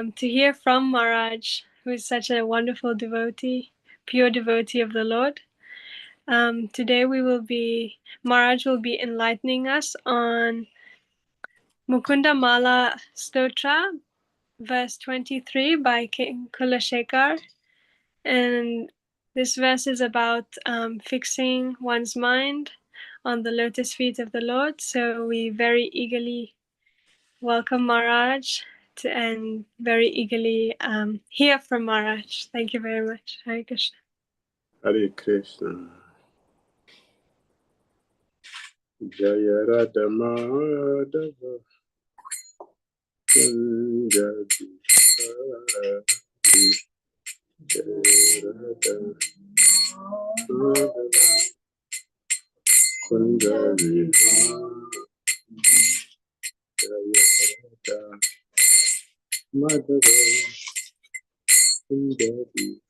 to hear from Maharaj, who is such a wonderful devotee, pure devotee of the Lord. Today Maharaj will be enlightening us on Mukunda-mālā-stotra, verse 23 by King Kulaśekhara. And this verse is about fixing one's mind on the lotus feet of the Lord. So we very eagerly welcome Maharaj and very eagerly hear from Maharaj. Thank you very much. Hare Krishna. Hare Krishna. Jaya Radha Madhava Kunja Bihari. Jaya Radha Madhava Kunja Bihari. Jaya Radha Madhava Kunja Bihari.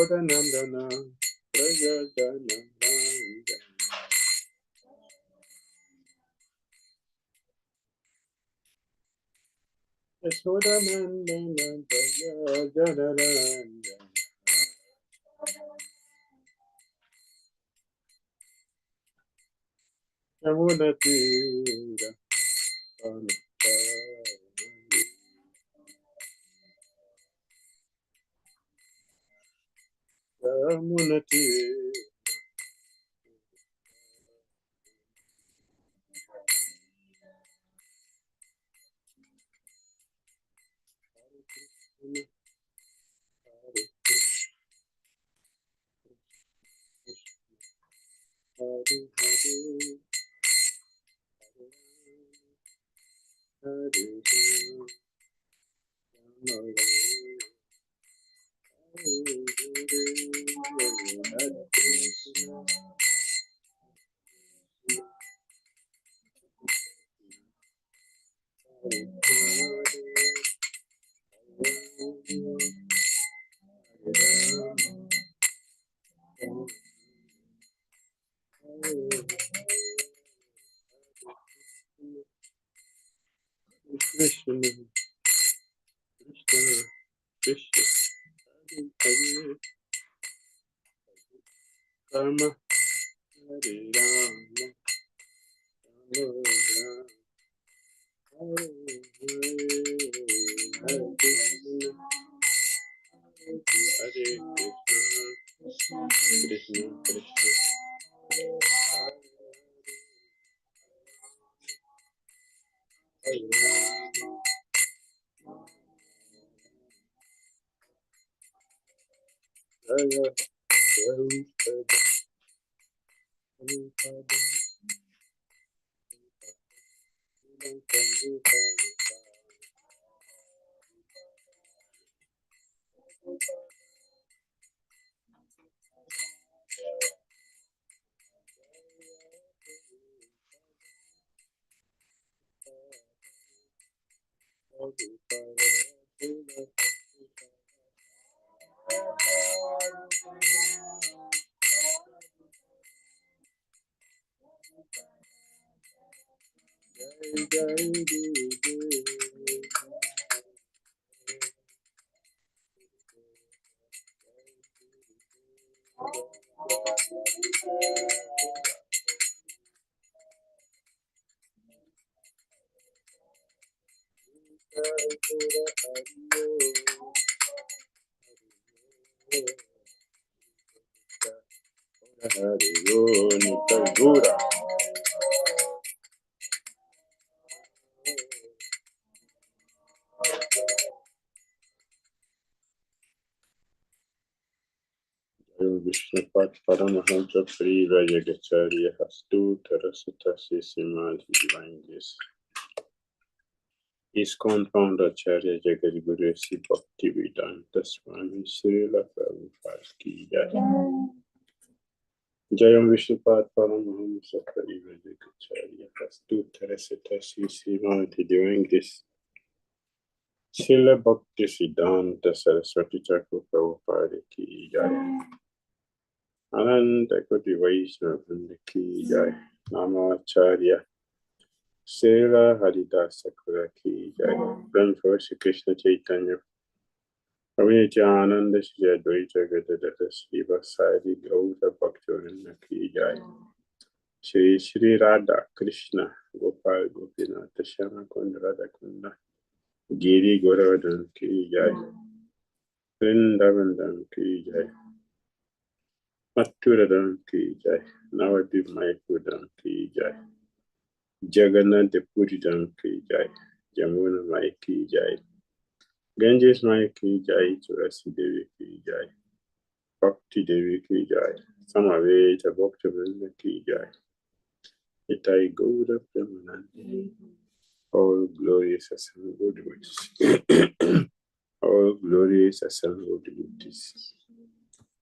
Nandana Prajadana Yashoda Nandana Prajadana Yamuna Tira Yamuna Tira Krishna, Krishna, Krishna, Hare Rama, Hare Rama, Rama Rama, Hare Krishna, Hare Krishna, Krishna Krishna, Hare Rama. Jaya Prabhupada, Prabhupada, Dhira. Vishnupat Paramahamsa Priva Yagacharya Hastu Tarasatasi Simadhi Divine Grace. His compound Acharya Jagadguru Sri Bhakti Vedanta Swami Srila Prabhupada Ki Jai. Jayam Vishnupat Paramahamsa Priva Yagacharya Hastu Tarasatasi Simadhi Divine Grace. Srila Bhakti Siddhanta Saraswati Thakur Prabhupada Ki Jai. Ananda Koti Vaishnava Ki Jai. Namacharya Srila Haridas Thakur Ki Jai. Then for Shri Krishna Chaitanya Nityananda Shri Advaita Gadadara Shri Vasari Gaura Bhaktivinoda Ki Jai. Shri Radha Krishna Gopal Gopinath Shama Kunda Radha Kunda Giri Govardhan Ki Jai. Vrindavan Ki Jai. Mathuradam Ki Jai. Navadvip Mayapurdam Ki Jai. Jagannath Puridam Ki Jai. Jamuna Mai Ki Jai. Ganges Mai Ki Jai. Turasi Devi Ki Jai. Bhakti Devi Ki Jai. Samaveta Bhaktivinoda Ki Jai. Itai Gaura Premanande. All glorious assembled devotees. All glorious assembled devotees.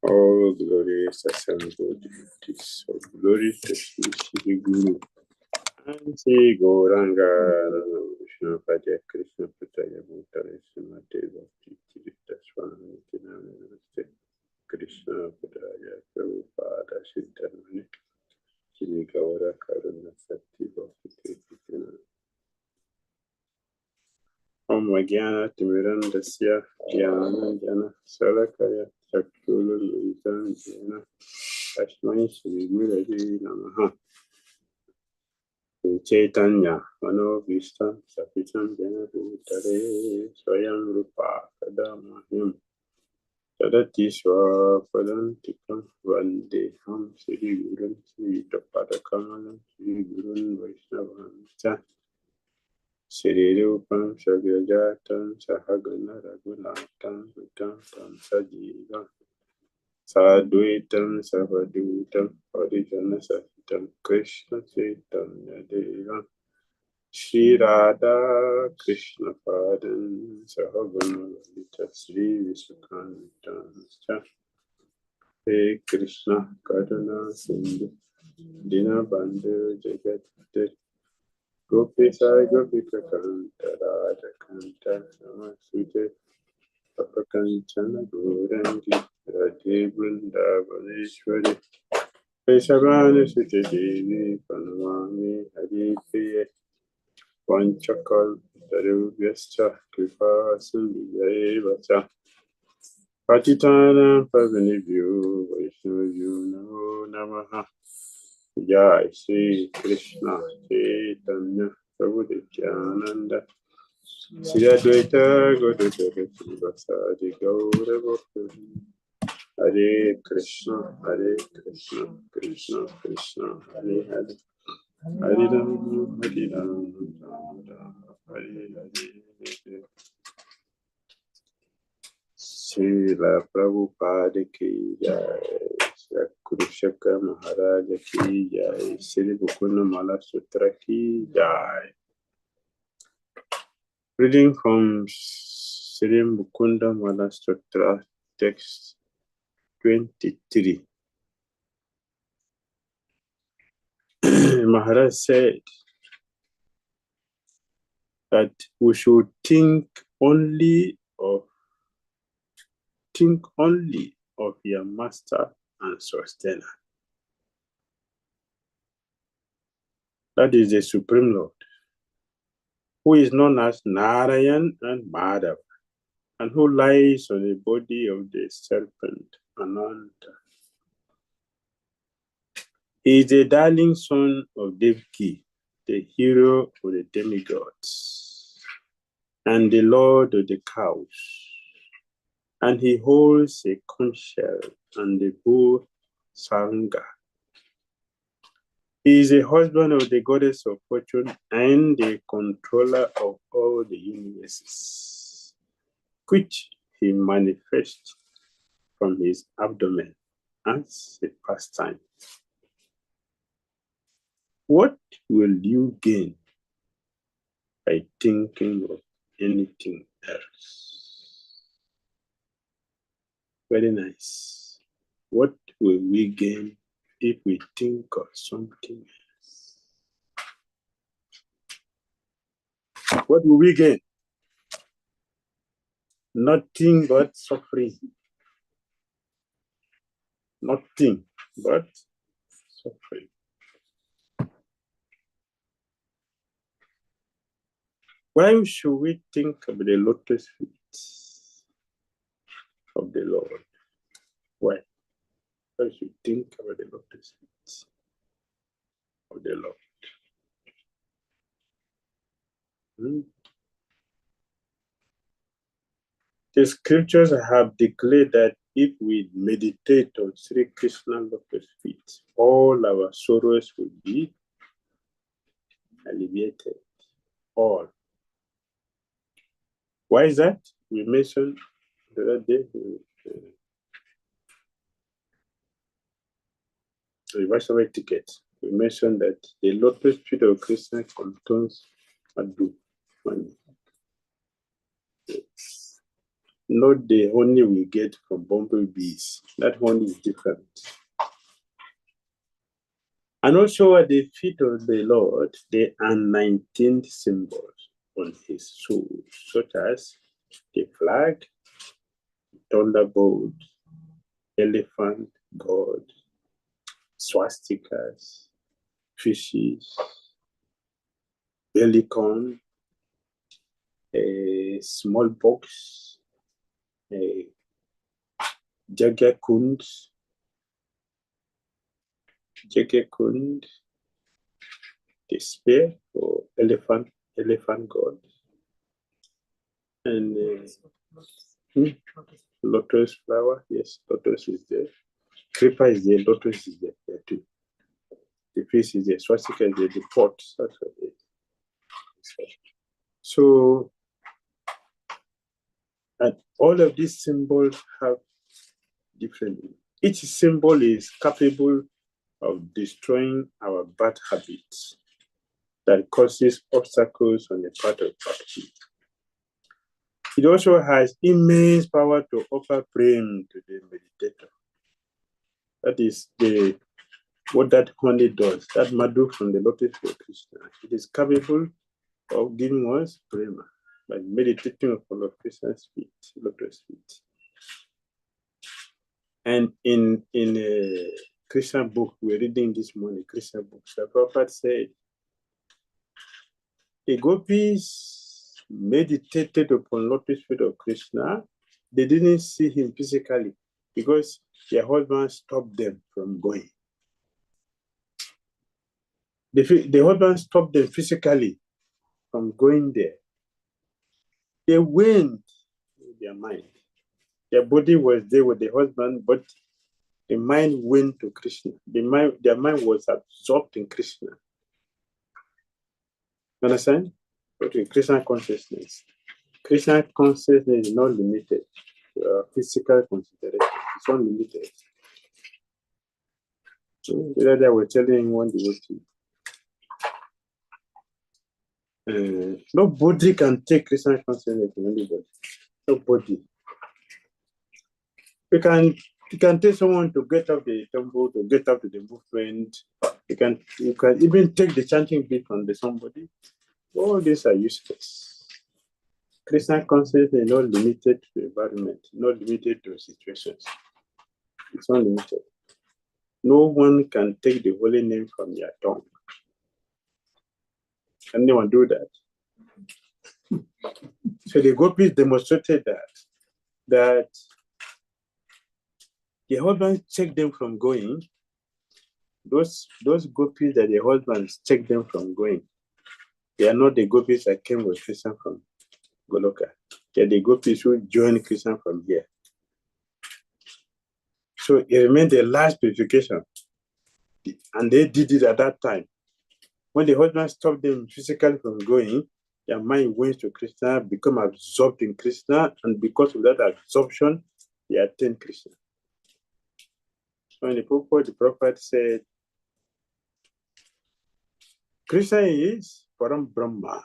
All glorious assembled devotees. All glory to Shri Guru and Shri Gauranga Vishnu Padya Krishna Pataya Bhutale Srimate Bhakti BDDSwami Namaste Krishna Padaya Prabhupada Siddhamani Shri Gaura Karuna Sakti Bhakti Krishna Om Magyana Timirandasya Jnana Jana Salakaya Chakula Luitam Jena Ashmai Shri Gurave Namaha Chaitanya Mano Vishtam Sapitam Jena Bhutare Swayam Rupa Kadamahim Tadati Swapadantikam Vandeham Shri Gurun Shri Tapadakamalam Shri Gurun Vaishnavam Cha Shri Rupam Sagrajatam Sahagana Raghunatam Vitam Tam Sajivam Sadhuitam Savadutam Harijana Sahitam Krishna Chaitanya Devam Shri Radha Krishna Padan Sahagana Lalita Shri Visukantam He Krishna Karuna Sindhu Dinabandhu Jagat Gopi Sai Gopika Kanta Radha Kanta Namasute Papakanchana Gaurangi Radhe Vrindavaneshwari Keshavani Sute Devi Panamami Hari Priye Vanchakal Tarubhyascha Kripa Sindhyaeva Cha Patitanam Pavanibhyo Vaishnavyo Namo Namaha. Jai Shri Krishna Chaitanya Prabhu Nityananda Shri Advaita Gadadara Srivasadi Gaura Bhakti. Hare Krishna Krishna Krishna Hare Hare Hare Ram Hare Hare. Srila Prabhupada ki jai, Sri Kulaśekhara Maharaj ki jai, Sri Mukunda-mālā-stotra ki jai. Reading from Sri Mukunda-mālā-stotra, text 23. Maharaj said that we should think only of your master and sustainer. That is the Supreme Lord, who is known as Narayan and Madhav, and who lies on the body of the serpent Ananta. He is the darling son of Devaki, the hero of the demigods, and the lord of the cows. And he holds a conch shell and the bow Saranga. He is the husband of the goddess of fortune and the controller of all the universes, which he manifests from his abdomen as a pastime. What will you gain by thinking of anything else? Very nice. What will we gain if we think of something else? What will we gain? Nothing but suffering. Nothing but suffering. Why should we think of the lotus feet of the Lord? Why? Why should we think about the lotus feet of the Lord? The scriptures have declared that if we meditate on Sri Krishna lotus feet, all our sorrows will be alleviated. All. Why is that? We mentioned the other day, reversal etiquette. We mentioned that the lotus feet of Krishna contains Madhu, money. Not the honey we get from bumblebees. That honey is different. And also at the feet of the Lord, there are 19 symbols on his soul, such as the flag, thunderbolt, elephant, god, swastikas, fishes, pelican, a small box, a Jagakund, the spear or elephant god, and lotus flower. Yes, lotus is there. Creeper is there. Lotus is there too. The fish is there. Swastika is there. The pot. So, and all of these symbols have different. Each symbol is capable of destroying our bad habits that causes obstacles on the path of Bhakti. It also has immense power to offer prem to the meditator. That is what that honey does. That madhu from the lotus of Krishna. It is capable of giving us prema by meditating upon Krishna's feet, lotus feet. And in a Krishna book we're reading this morning, Krishna book, the Prabhupada said, the gopis meditated upon lotus feet of Krishna They didn't see him physically because their husband stopped them from going. The husband stopped them physically from going there. They went with their mind. Their body was there with the husband, but the mind went to Krishna. Their mind was absorbed in Krishna. Understand? But with Krishna consciousness. Krishna consciousness is not limited to physical consideration. It's unlimited. So the other day I was telling one devotee, nobody can take Krishna consciousness from anybody. Nobody. You can tell someone to get up the temple, to get up to the movement. You can even take the chanting beat from somebody. All these are useless. Krishna consciousness is not limited to environment, not limited to situations. It's unlimited. No one can take the holy name from your tongue. Can anyone do that? So the gopis demonstrated that the husbands checked them from going. Those gopis that the husbands checked them from going, they are not the gopis that came with Krishna from Goloka. They are the gopis who joined Krishna from here. So it remained the last purification. And they did it at that time. When the husband stopped them physically from going, their mind went to Krishna, become absorbed in Krishna, and because of that absorption, they attained Krishna. So in the prophet said, Krishna is Param Brahma.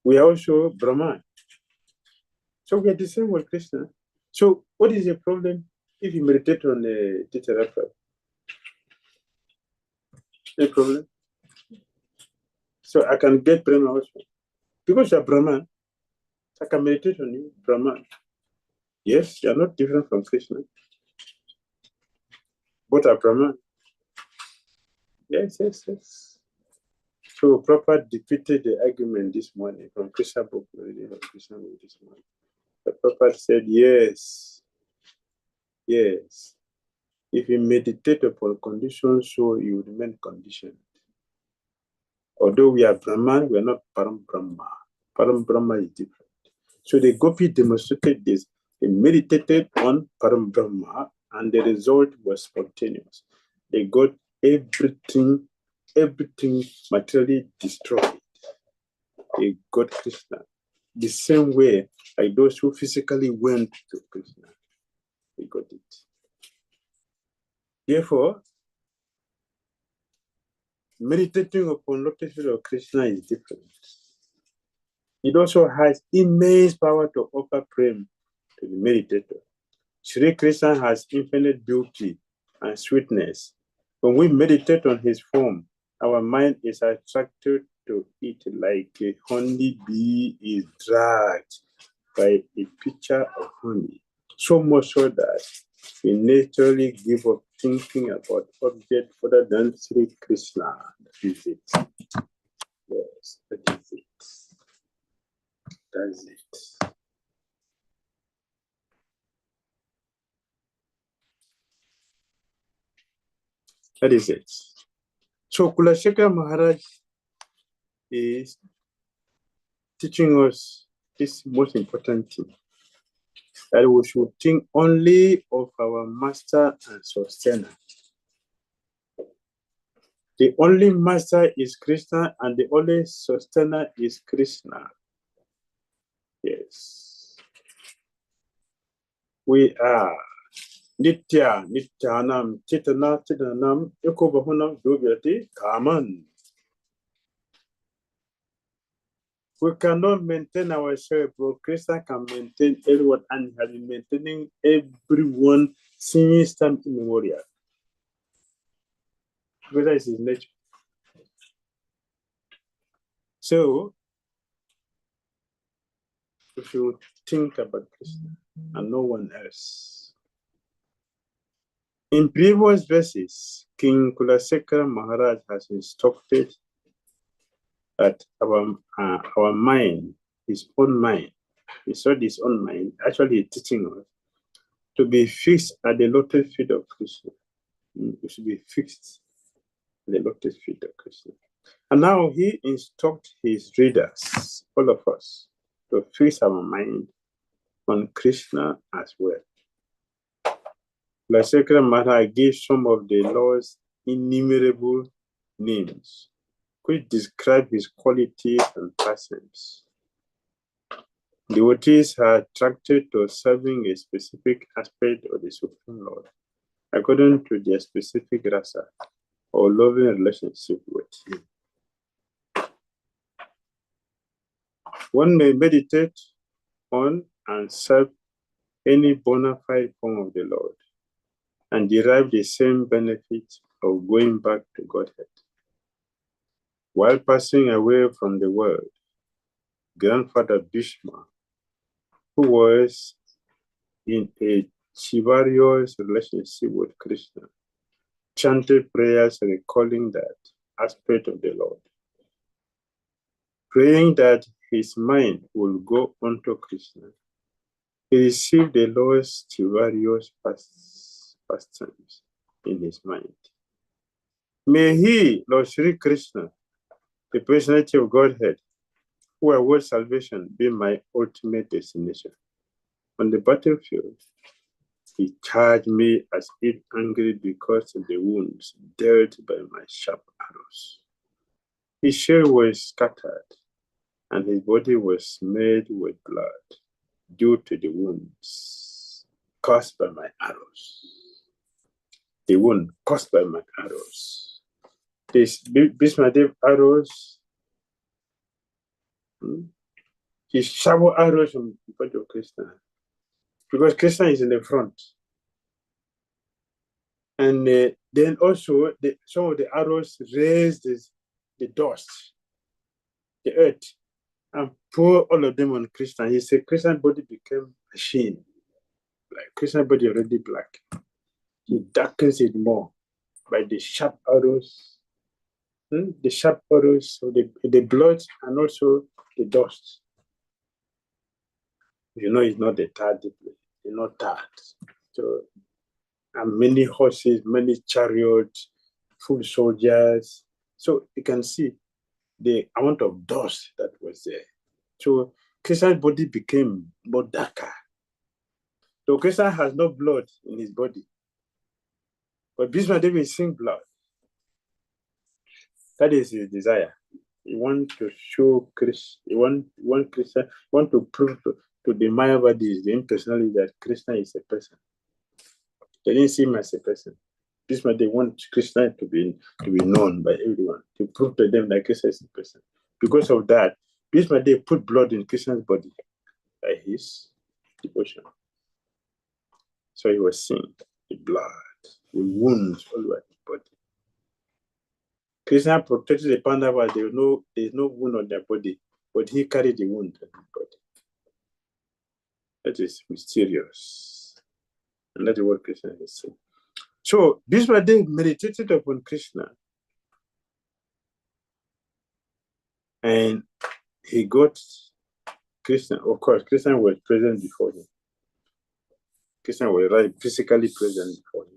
We are also Brahman. So we are the same with Krishna. So what is the problem if you meditate on the Dhira? No problem. So I can get Brahma also. Because you are Brahman, I can meditate on you, Brahman. Yes, you are not different from Krishna. Both are Brahman. Yes. So Prabhupada defeated the argument this morning from Krishna book Krishna book this morning. The Prabhupada said, yes. If you meditate upon conditions, so you remain conditioned. Although we are Brahman, we are not Param Brahma. Param Brahma is different. So the Gopi demonstrated this. They meditated on Param Brahma, and the result was spontaneous. They got everything materially destroyed. They got Krishna. The same way, like those who physically went to Krishna, they got it. Therefore, meditating upon lotus feet of Krishna is different. It also has immense power to offer prema to the meditator. Sri Krishna has infinite beauty and sweetness. When we meditate on his form, our mind is attracted to it like a honey bee is dragged by a pitcher of honey. So much so that we naturally give up thinking about objects other than Sri Krishna. That is it. Yes, that is it. That's it. That is it. So Kulaśekhara Maharaj is teaching us this most important thing, that we should think only of our master and sustainer. The only master is Krishna, and the only sustainer is Krishna. Yes. We are Nitya, Nityanam, Chitana, Chitanam, Ekobahunam, Duvyati, Kaman. We cannot maintain ourselves, but Krishna can maintain everyone, and has been maintaining everyone since time immemorial. Whether it's his nature. So, if you think about Krishna and no one else. In previous verses, King Kulaśekhara Maharaj has instructed that our mind, his own mind, It's not his own mind. Actually, he's teaching us to be fixed at the lotus feet of Krishna. We should be fixed at the lotus feet of Krishna. And now he instructs his readers, all of us, to fix our mind on Krishna as well. Kulaśekhara gives some of the Lord's innumerable names, which describe his qualities and passions. Devotees are attracted to serving a specific aspect of the Supreme Lord, according to their specific rasa or loving relationship with him. One may meditate on and serve any bona fide form of the Lord and derive the same benefit of going back to Godhead. While passing away from the world, Grandfather Bhishma, who was in a chivalrous relationship with Krishna, chanted prayers recalling that aspect of the Lord, praying that his mind will go onto Krishna. He received the Lord's chivalrous pastimes in his mind. May he, Lord Sri Krishna, the personality of Godhead, who awards salvation, be my ultimate destination. On the battlefield, he charged me as if angry because of the wounds dealt by my sharp arrows. His shield was scattered, and his body was smeared with blood due to the wounds caused by my arrows. The wound caused by my arrows. These Bhishmadev arrows, he showered arrows on the body of Krishna, because Krishna is in the front. And then also, some of the arrows raised the dust, the earth, and pour all of them on Krishna. He said Krishna's body became ashen. Like Krishna's body already black. He darkens it more by the sharp arrows, the sharp arrows of the blood and also the dust. You know, it's not the tar deeply. It's not tarred. So, and many horses, many chariots, full soldiers. So you can see the amount of dust that was there. So Krishna's body became more darker. So Krishna has no blood in his body. But Bhishmadev is seeing blood. That is his desire. He wants to show Krishna, he want to prove to the Mayavadis, the impersonality, that Krishna is a person. They didn't see him as a person. Bhishmadev wants Krishna to be known by everyone, to prove to them that Krishna is a person. Because of that, Bhishmadev put blood in Krishna's body by his devotion. So he was seeing the blood, the wounds all over his body. Krishna protected the Pandavas. There's no wound on their body, but he carried the wound on his body. That is mysterious. And that's what Krishna is saying. So Bhishmadev meditated upon Krishna, and he got Krishna. Of course, Krishna was present before him. Krishna was physically present before him.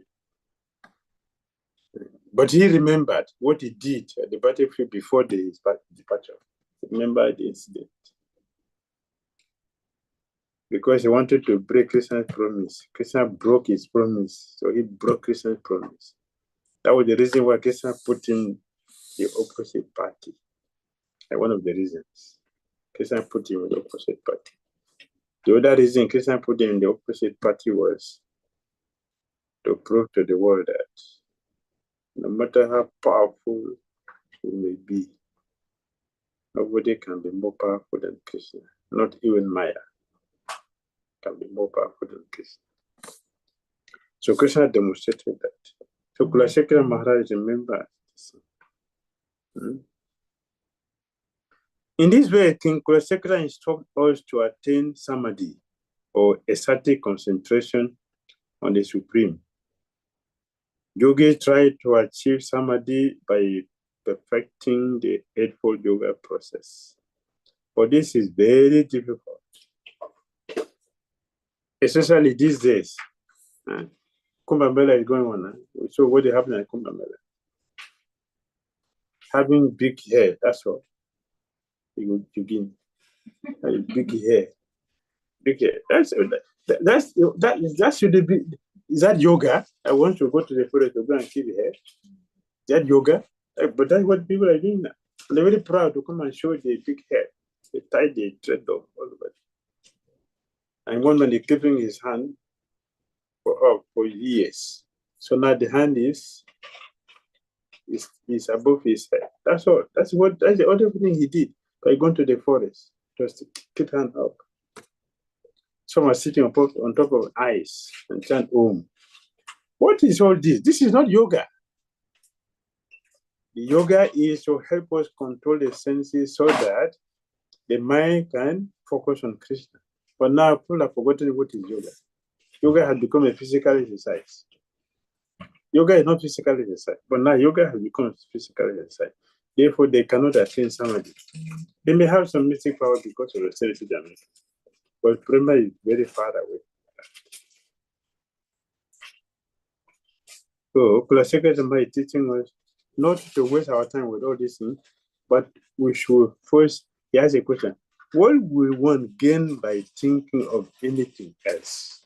But he remembered what he did at the battlefield before his departure. He remembered the incident. Because he wanted to break Krishna's promise. Krishna broke his promise, so he broke Krishna's promise. That was the reason why Krishna put in the opposite party. And one of the reasons. Krishna put him in the opposite party. The other reason Krishna put him in the opposite party was to prove to the world that no matter how powerful you may be, nobody can be more powerful than Krishna. Not even Maya can be more powerful than Krishna. So Krishna demonstrated that. So Kulaśekhara Maharaj remembered this. In this way, King Kulaśekhara instructs us to attain samadhi, or ecstatic concentration on the Supreme. Yogis try to achieve samadhi by perfecting the Eightfold Yoga process. But this is very difficult. especially these days. Kumbh-Mela is going on. So what is happening at Kumbh-Mela? Having big hair, that's all. You begin. Big hair. Big hair. That should be. Is that yoga? I want to go to the forest to go and keep hair. Is that yoga? But that's what people are doing now. And they're very proud to come and show the big hair. They tie the thread off all over. And one man is keeping his hand for years. So now the hand is above his head. That's all. That's the other thing he did by going to the forest, just to keep hand up. Someone sitting on top of ice and chant Om. What is all this? This is not yoga. The yoga is to help us control the senses so that the mind can focus on Krishna. But now people have forgotten what is yoga. Yoga has become a physical exercise. Yoga is not physical exercise, but now yoga has become physical exercise. Therefore, they cannot attain samadhi. They may have some mystic power because of the austerity damage, but Prema is very far away. So, Kulaśekhara is teaching us not to waste our time with all these things, but we should first, he has a question, what will one gain by thinking of anything else?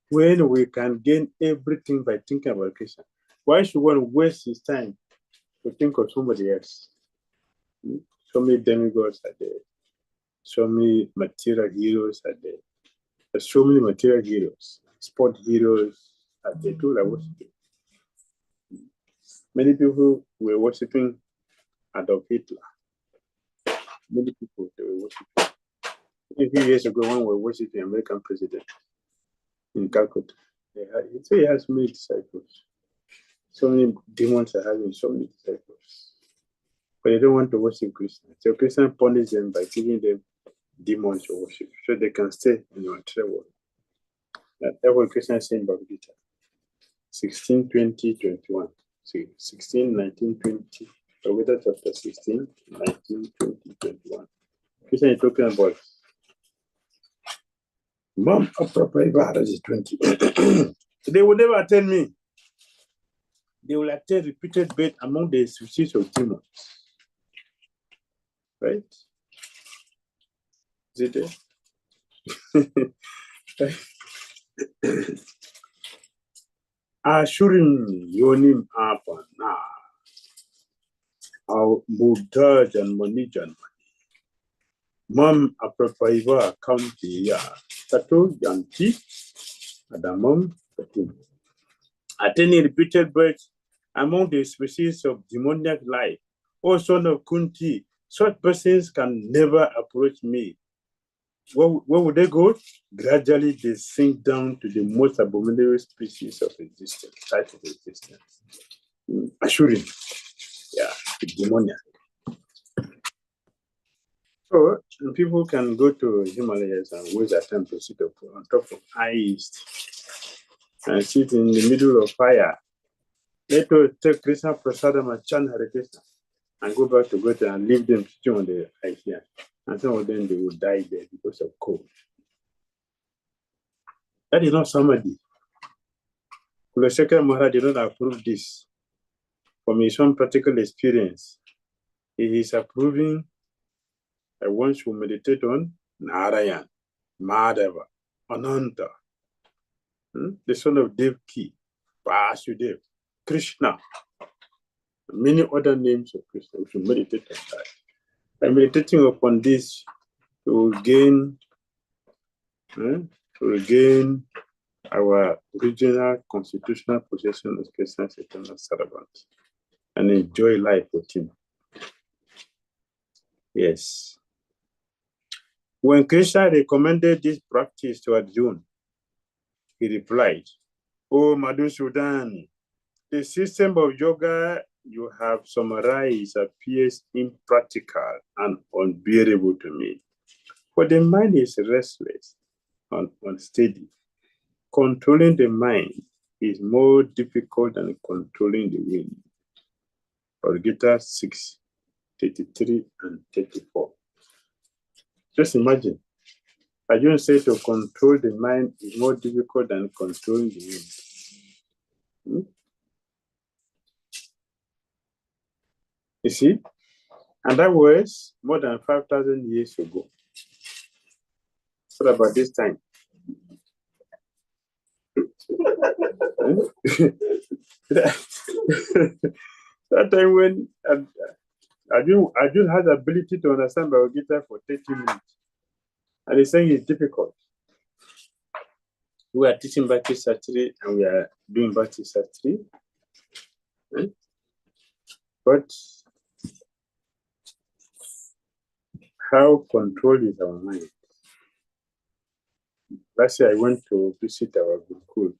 When we can gain everything by thinking about Krishna, why should one waste his time to think of somebody else? So many demigods are there. So many material heroes are there. There's so many material heroes. Sport heroes are there too, like worshiping. Many people were worshiping Adolf Hitler. Many people they were worshiping. A few years ago, one was worshiping American president in Calcutta. He has many disciples. So many demons are having so many disciples. But they don't want to worship Krishna. So Krishna punishes them by giving them demons to worship so they can stay in the material world. That's what Krishna is saying in Bhagavad Gita. 16, 20, 21. 16, 19, 20. Bhagavad Gita chapter 16, 19, 20, 21. Krishna is talking about Mom Apraprabha is 20. They will never attend me. They will attend repeated birth among the species of demons. Right? Is it there? Ashurim yonim apana. Our Buddhajan Manijan. Mam Apraprabha county ya. Tato Yanti Adamam Fatim. Attending repeated birth among the species of demoniac life, O son of Kunti, such persons can never approach me. Where would they go? Gradually they sink down to the most abominable species of existence, type of existence. Ashurim, yeah, the demoniac. So people can go to Himalayas and waste their time to sit up on top of ice and sit in the middle of fire. Let us take Krishna Prasadam and chant Hare Krishna and go back to God and leave them sitting on the ice here. And some of them, they will die there because of cold. That is not samadhi. Kulaśekhara Maharaj did not approve this. From his own practical experience, he is approving that one should meditate on Narayan, Madhava, Ananta, the son of Devaki, Vasudev, Krishna, many other names of Krishna. We should meditate on that. By meditating upon this, we will gain our original constitutional possession of Krishna's eternal servant and enjoy life with him. Yes. When Krishna recommended this practice to Arjuna, he replied, "O Madhusudan, the system of yoga you have summarized appears impractical and unbearable to me. For the mind is restless and unsteady. Controlling the mind is more difficult than controlling the wind." Bhagavad Gita 6:33 and 34. Just imagine, Arjuna said to control the mind is more difficult than controlling the wind. You see? And that was more than 5,000 years ago. What about this time? That time when Arjuna has the ability to understand Bhagavad Gita for 30 minutes. And he's saying it's difficult. We are teaching Bhakti Satri and we are doing Bhakti Satri. But how control is our mind? Last year I went to visit our Gurukul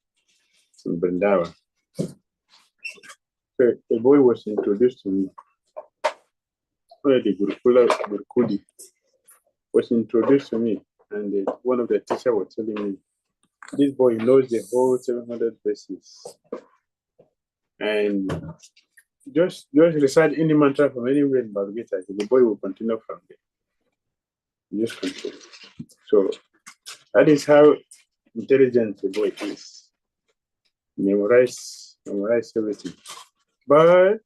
in Vrindavan. So a boy was introduced to me. The Gurukuli was introduced to me, and one of the teachers was telling me, this boy knows the whole 700 verses. And just recite any mantra from anywhere in Bhagavad Gita, the boy will continue from there. Just continue. So that is how intelligent the boy is. Memorize everything. But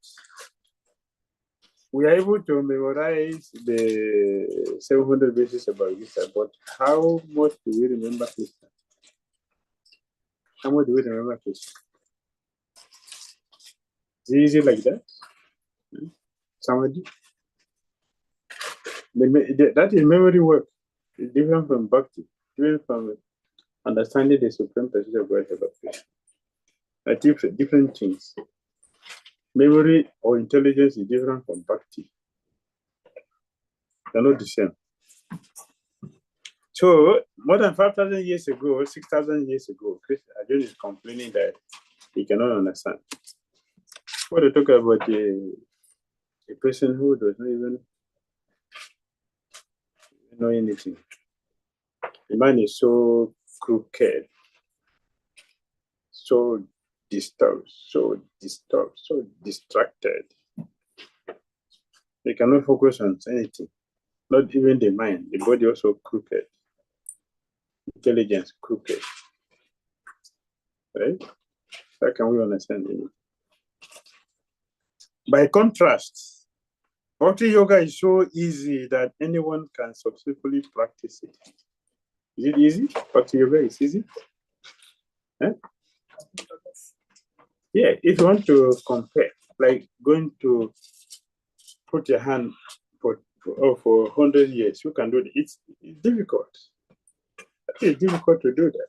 we are able to memorize the 700 verses about Gita, but how much do we remember Krishna? How much do we remember Krishna? Is it easy like that? Somebody? That is memory work. It's different from Bhakti, different from understanding the Supreme Personality of Godhead of Krishna. Different things. Memory or intelligence is different from Bhakti. They're not the same. So, more than 5,000 years ago, 6,000 years ago, Arjuna is complaining that he cannot understand. What they talk about a person who does not even know anything. The man is so crooked, so disturbed, so distracted. They cannot focus on anything. Not even the mind. The body also crooked. Intelligence crooked. Right? How can we understand it? By contrast, Bhakti Yoga is so easy that anyone can successfully practice it. Is it easy? Bhakti Yoga is easy? Huh? Yeah, if you want to compare, like going to put your hand for 100 years, you can do it. It's difficult. It's difficult to do that.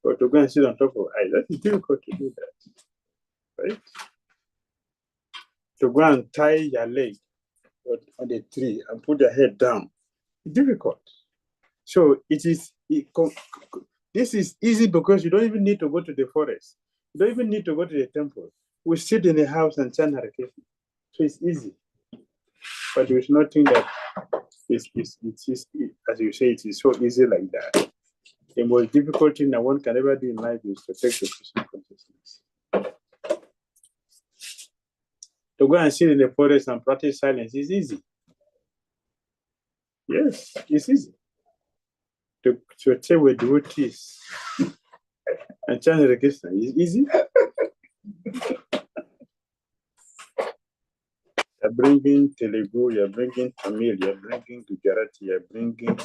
But to go and sit on top of ice, that is difficult to do that. Right? To go and tie your leg on the tree and put your head down, it's difficult. So this is easy because you don't even need to go to the forest. You don't even need to go to the temple. We sit in the house and chant Harakesi. So it's easy. But you should not think that it's as you say, it is so easy like that. The most difficult thing that one can ever do in life is to take the Krishna consciousness. To go and sit in the forest and practice silence is easy. Yes, it's easy. To stay with devotees and chant the Krishna is easy. You're bringing Telugu, you're bringing Tamil, you're bringing Gujarati, you're bringing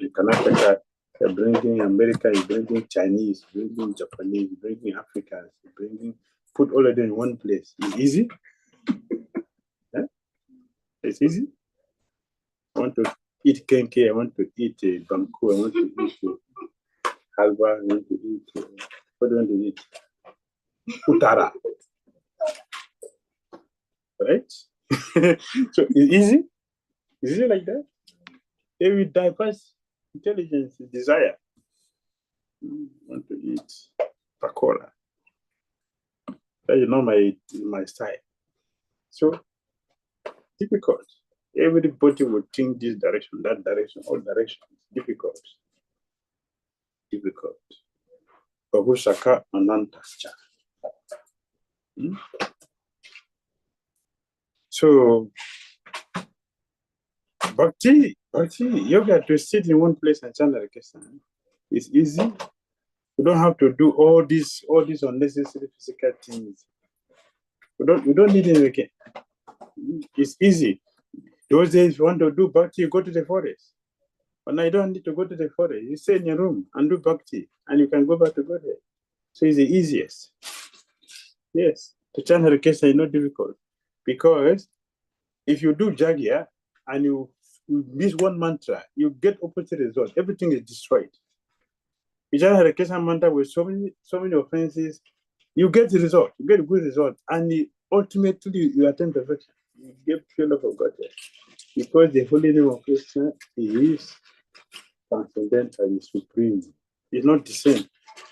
Karnataka, you're bringing America, you're bringing Chinese, you're bringing Japanese, you're bringing Africans, you're bringing, put all of them in one place. It's easy. Yeah? It's easy. I want to eat kenke, I want to eat banku, I want to eat halwa, I want to eat, what do you want to eat? Utara. Right? So it's easy. Is it like that? They will diverse intelligence, desire. I want to eat pakora. That is not my style. So difficult. Everybody would think this direction, that direction, all directions. Difficult. Difficult. Bahusaka Anantascha. So Bhakti But see, yoga to sit in one place and chant Hare Krishna is easy. You don't have to do all these unnecessary physical things. You don't need anything. It's easy. Those days, if you want to do bhakti, you go to the forest. But now you don't need to go to the forest. You stay in your room and do bhakti, and you can go back to God here. So it's the easiest. Yes, to chant Hare Krishna is not difficult, because if you do jagya and you miss one mantra, you get opposite result. Everything is destroyed. You chant Hare Krishna mantra with so many offenses, you get the result. You get a good result, and ultimately you attain perfection. You get pure love of God there, because the holy name of Krishna is transcendental, is supreme. It's not the same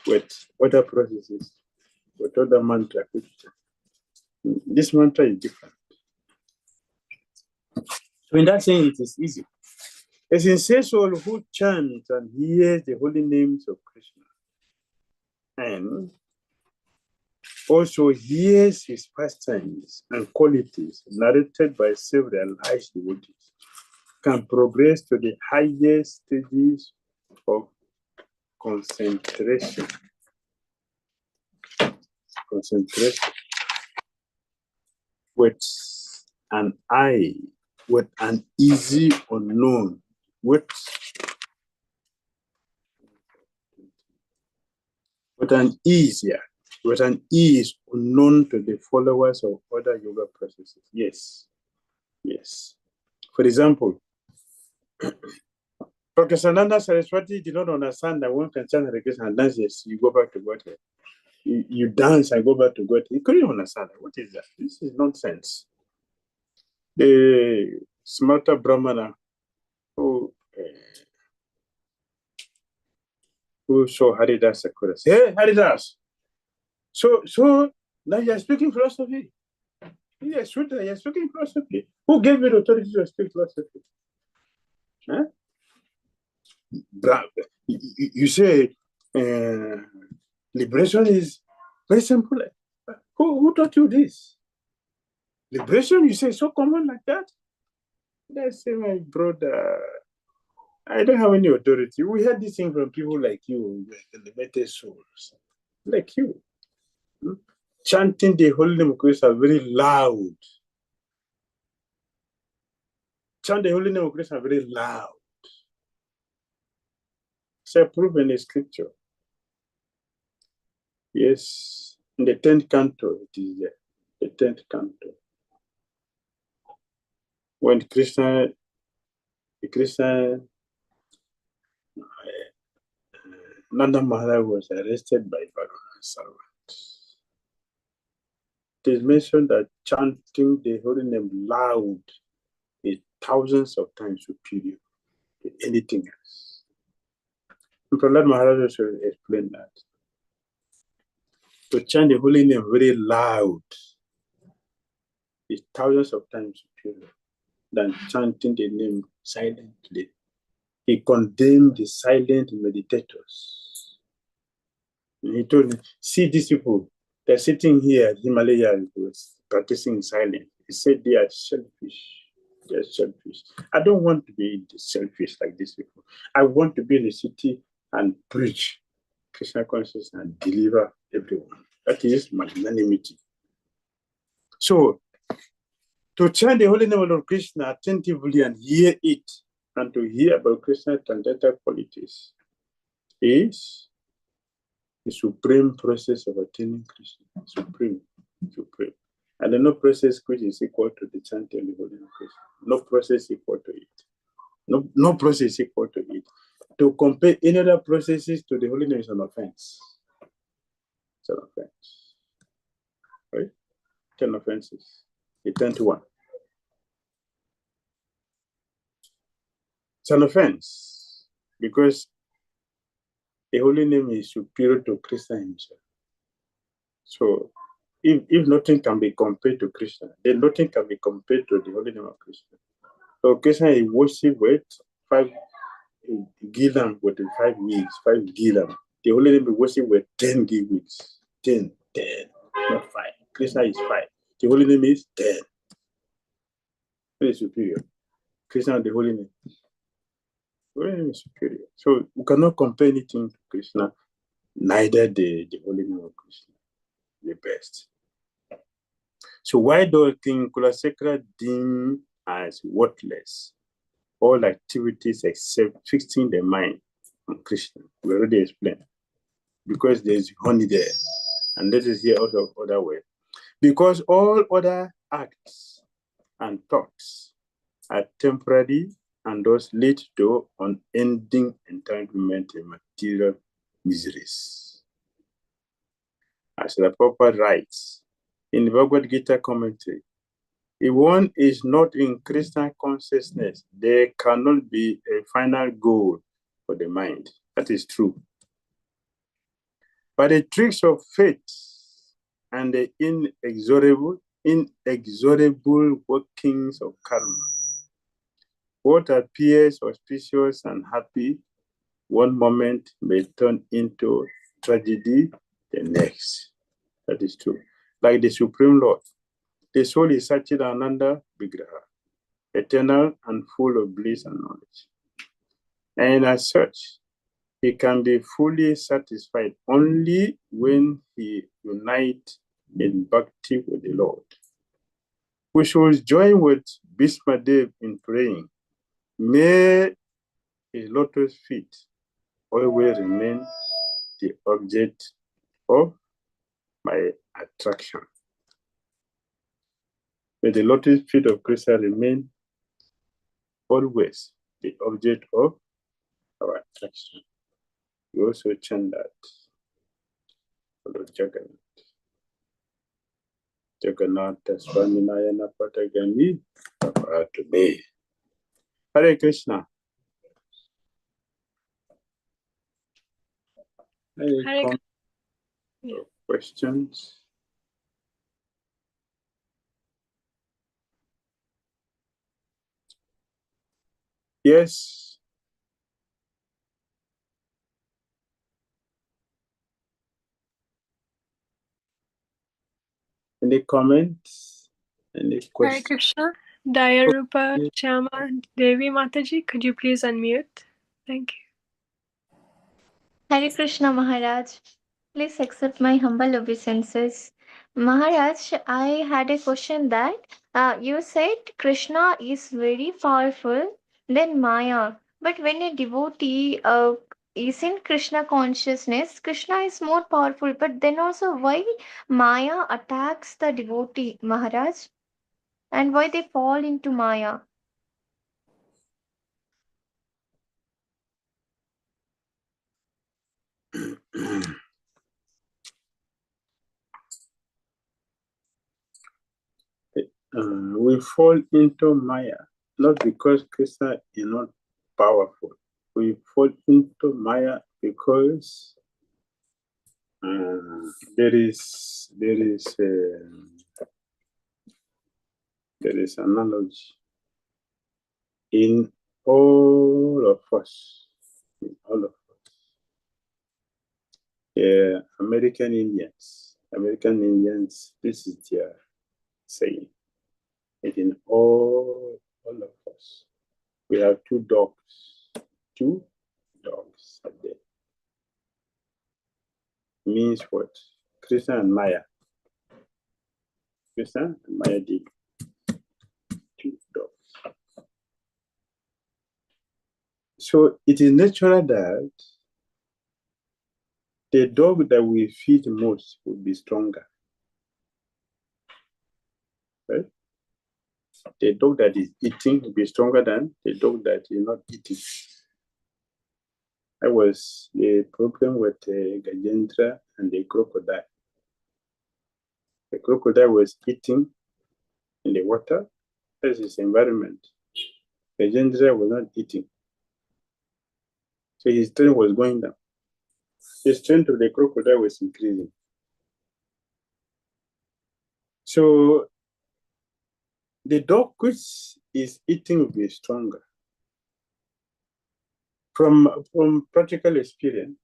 with other processes, with other mantra. This mantra is different. So in that sense, it is easy. A sincere soul who chants and hears the holy names of Krishna, and also hears his pastimes and qualities narrated by several high devotees, can progress to the highest stages of concentration. Concentration with an eye, with an easy unknown, with an ease unknown to the followers of other yoga processes. Yes. For example, Professor Nanda Saraswati did not understand that one can chant Hare Krishna and dance. Yes, you go back to God. You dance and go back to God. He couldn't understand that. What is that? This is nonsense. The smarter Brahmana who saw Haridas Sakura say, "Hey, Haridas, so now you're speaking philosophy. Yes, you're speaking philosophy. Who gave you the authority to speak philosophy? Huh? You say liberation is very simple. Who taught you this? Liberation, you say, so common like that? Let's say, my brother, I don't have any authority. We heard this thing from people like you, elevated souls, like you. Chanting the holy name of Krishna very loud. Chant the holy name of Krishna very loud. So proven in scripture. Yes, in the 10th canto, it is there. The 10th canto. When Krishna Nanda Maharaj was arrested by Varuna servants. It is mentioned that chanting the holy name loud is thousands of times superior to anything else. And Prahlad Maharaj also explained that. To chant the holy name very loud is thousands of times superior than chanting the name silently. He condemned the silent meditators. And he told me, see these people, they're sitting here at Himalaya practicing in silence. He said they are selfish. They're selfish. I don't want to be selfish like these people. I want to be in the city and preach Krishna consciousness and deliver everyone. That is magnanimity. So, to chant the holy name of Krishna attentively and hear it, and to hear about Krishna's transcendental qualities, is the supreme process of attaining Krishna. Supreme. And no process which is equal to the chanting of the holy name of Krishna. No process equal to it. No process equal to it. To compare any other processes to the holy name is an offense. It's an offense. Right? 10 offenses. The 10th one. It's an offense because the holy name is superior to Krishna himself. So if nothing can be compared to Krishna, then nothing can be compared to the holy name of Krishna. So Krishna is worshipped with 5 gilam, with 5 weeks, 5 gilam. The holy name is worshipped with 10 weeks. 10, not 5. Krishna is 5. The holy name is 10. Very superior. Krishna, the holy name. Very superior. So we cannot compare anything to Krishna, neither the holy name of Krishna, the best. So why do King Kulaśekhara deem as worthless all activities except fixing the mind on Krishna? We already explained. Because there is honey there. And this is here also other way. Because all other acts and thoughts are temporary and thus lead to unending entanglement in material miseries. As the Prabhupada writes in the Bhagavad Gita commentary, if one is not in Krishna consciousness, there cannot be a final goal for the mind. That is true. But the tricks of fate and the inexorable workings of karma, what appears auspicious and happy one moment may turn into tragedy the next. That is true. Like the Supreme Lord, the soul is Satchidananda Vigraha, eternal and full of bliss and knowledge. And as such, he can be fully satisfied only when he unites in Bhakti with the Lord. We should join with Bhishmadev in praying, may his lotus feet always remain the object of my attraction. May the lotus feet of Krishna remain always the object of our attraction. We also chant that for Lord Jagannath. Jagannatha Swami Nayana Patagani to me. Hare Krishna. Any questions? Yes. Any comments? Any questions? Hare Krishna. Dayarupa Chama Devi Mataji, could you please unmute? Thank you. Hare Krishna Maharaj. Please accept my humble obeisances. Maharaj, I had a question that you said Krishna is very powerful than Maya. But when a devotee is in Krishna consciousness, Krishna is more powerful. But then also, why Maya attacks the devotee, Maharaj? And why they fall into Maya? We fall into Maya, not because Krishna is not powerful. We fall into Maya because there is analogy in all of us. In all of us. American Indians, this is their saying. And in all of us, we have two dogs are there. Means what? Krishna and Maya. Krishna and Maya did two dogs. So it is natural that the dog that we feed most will be stronger. Right? The dog that is eating will be stronger than the dog that is not eating. That was the problem with Gajendra and the crocodile. The crocodile was eating in the water. That's his environment. Gajendra was not eating. So his strength was going down. The strength of the crocodile was increasing. So the dog which is eating will be stronger. From practical experience,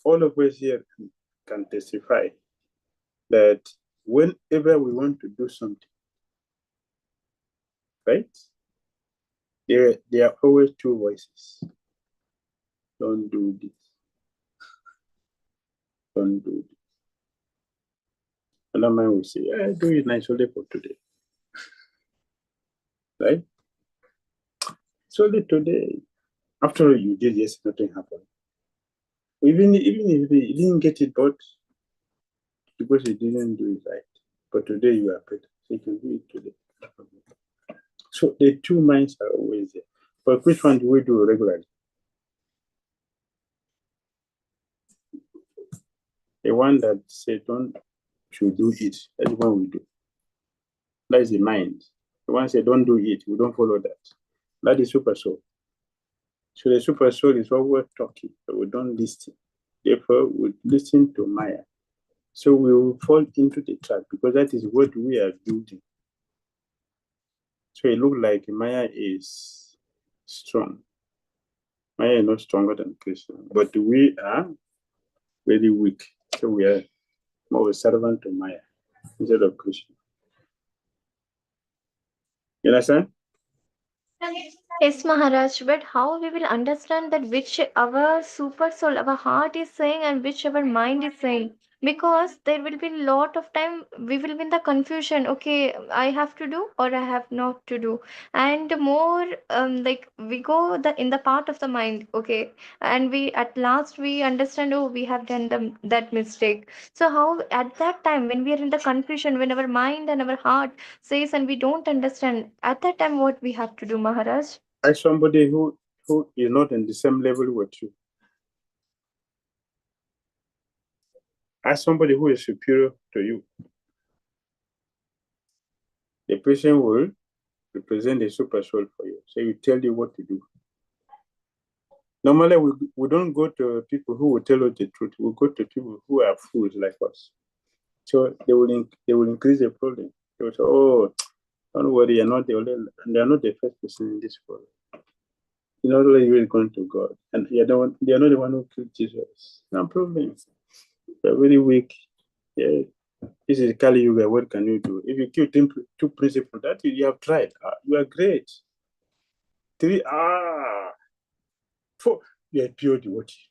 all of us here can testify that whenever we want to do something, right? There are always two voices. Don't do this. Don't do this. Another man will say, yeah, do it nice only for today. Right? It's only today. After all you did, yes, nothing happened. Even if you didn't get it, but because you didn't do it right. But today you are better. So you can do it today. So the two minds are always there. But which one do we do regularly? The one that said don't should do it. That's the one we do. That is the mind. The one said don't do it. We don't follow that. That is super soul. So the super soul is what we're talking, but we don't listen. Therefore, we listen to Maya. So we will fall into the trap because that is what we are building. So it looks like Maya is strong. Maya is not stronger than Krishna, but we are very weak. So we are more of a servant to Maya instead of Krishna. You understand? Yes, Maharaj, but how we will understand that which our super soul, our heart is saying and which our mind is saying? Because there will be a lot of time we will be in the confusion. Okay, I have to do or I have not to do, and more like we go in the part of the mind. Okay, and we at last we understand. Oh, we have done that mistake. So how at that time when we are in the confusion, when our mind and our heart says and we don't understand, at that time what we have to do, Maharaj? As somebody who is not in the same level with you. As somebody who is superior to you. The person will represent the super soul for you. So he will tell you what to do. Normally, we don't go to people who will tell us the truth. We go to people who are fools like us. So they will increase the problem. They will say, oh, don't worry, you're not the only, and they're not the first person in this world. You're not really really going to God. And they're not the one who killed Jesus. No problem. They're very weak. Yeah. This is Kali Yuga. What can you do? If you kill two principles, that you have tried. You are great. 3, 4, you are pure devotee.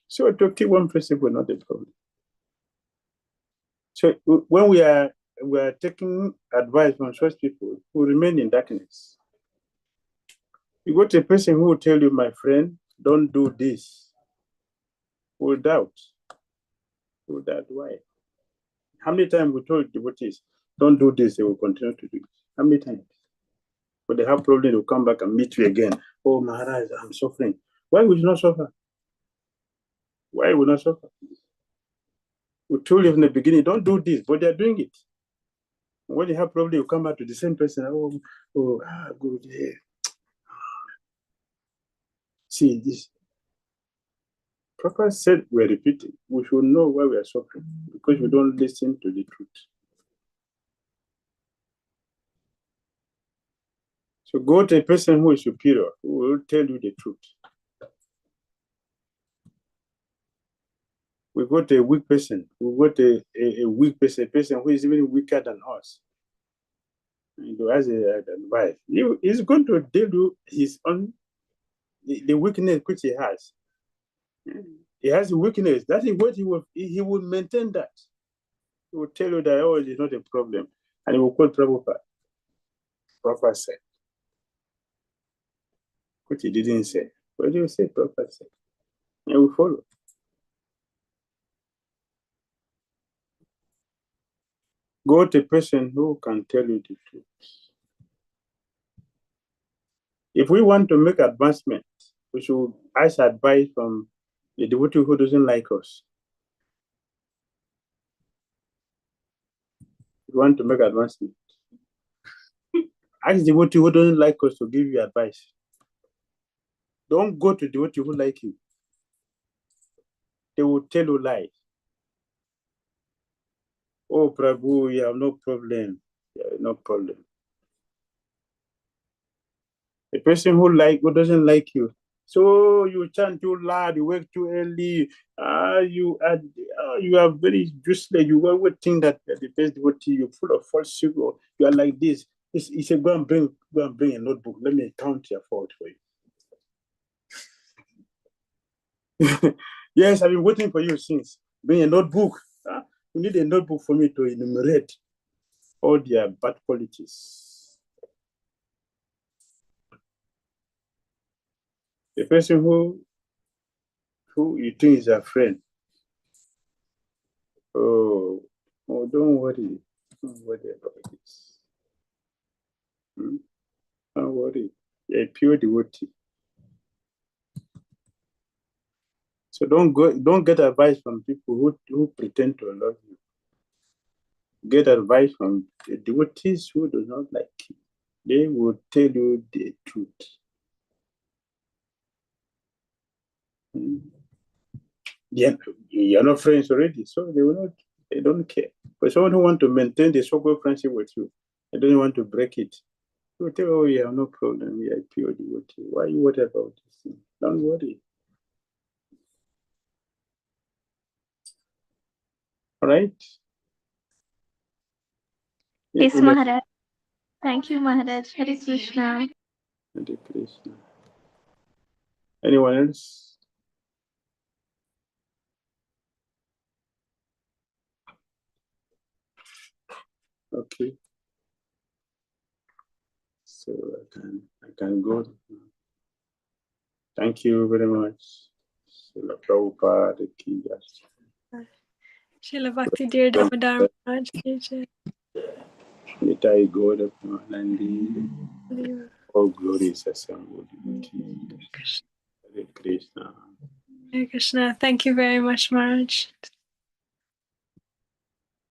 So to kill one principle, not a problem. So when we are taking advice from such people who remain in darkness, you go to a person who will tell you, my friend, don't do this. Will doubt. Why? How many times we told devotees, don't do this, they will continue to do it? How many times? But they have problem, they'll come back and meet you again. Oh, Maharaj, I'm suffering. Why would you not suffer? Why would not suffer? We told you from the beginning, don't do this, but they're doing it. When you have problem, you come back to the same person. Good. Yeah. See this. Prabhupada said we're repeating. We should know why we are suffering because we don't listen to the truth. So go to a person who is superior, who will tell you the truth. We go to a weak person. We go to a weak person, a person who is even weaker than us. As an advice, he's going to tell you his own the weakness which he has. He has a weakness. That is what he will maintain that. He will tell you that, oh, it's not a problem. And he will quote Prabhupada. Prabhupada said. Which he didn't say. What do you say? Prabhupada said. And we follow. Go to a person who can tell you the truth. If we want to make advancement, we should ask advice from the devotee who doesn't like us. If you want to make advancement, ask the devotee who doesn't like us to give you advice. Don't go to the devotee who like you. They will tell you lies. Oh, Prabhu, you have no problem. No problem. A person who doesn't like you. So you chant too loud, you wake too early, you are very useless. You always think that the best devotee, you're full of false sugar, you are like this. He said, go and bring a notebook. Let me count your fault for you. Yes, I've been waiting for you since. Bring a notebook. You need a notebook for me to enumerate all their bad qualities. The person who you think is a friend. Oh, don't worry. Don't worry about this. Don't worry. You're a pure devotee. So don't get advice from people who pretend to love you. Get advice from the devotees who do not like you. They will tell you the truth. Yeah, you're not friends already, so they don't care. But someone who wants to maintain the so-called friendship with you, they don't want to break it. You will tell, oh yeah, no problem, we are pure devotee. Why you worry about this thing? Don't worry. All right? Yes, Maharaj. Thank you, Maharaj. Hare Krishna. Hare Krishna. Anyone else? Okay. So I can go. Thank you very much. Srila Prabhupada ki jai. Srila Bhakti Dear Damodara Maharaj ki jai. Nitai Gaura Nandi. All glories assembled. Hare Krishna. Hare Krishna. Thank you very much, Maharaj.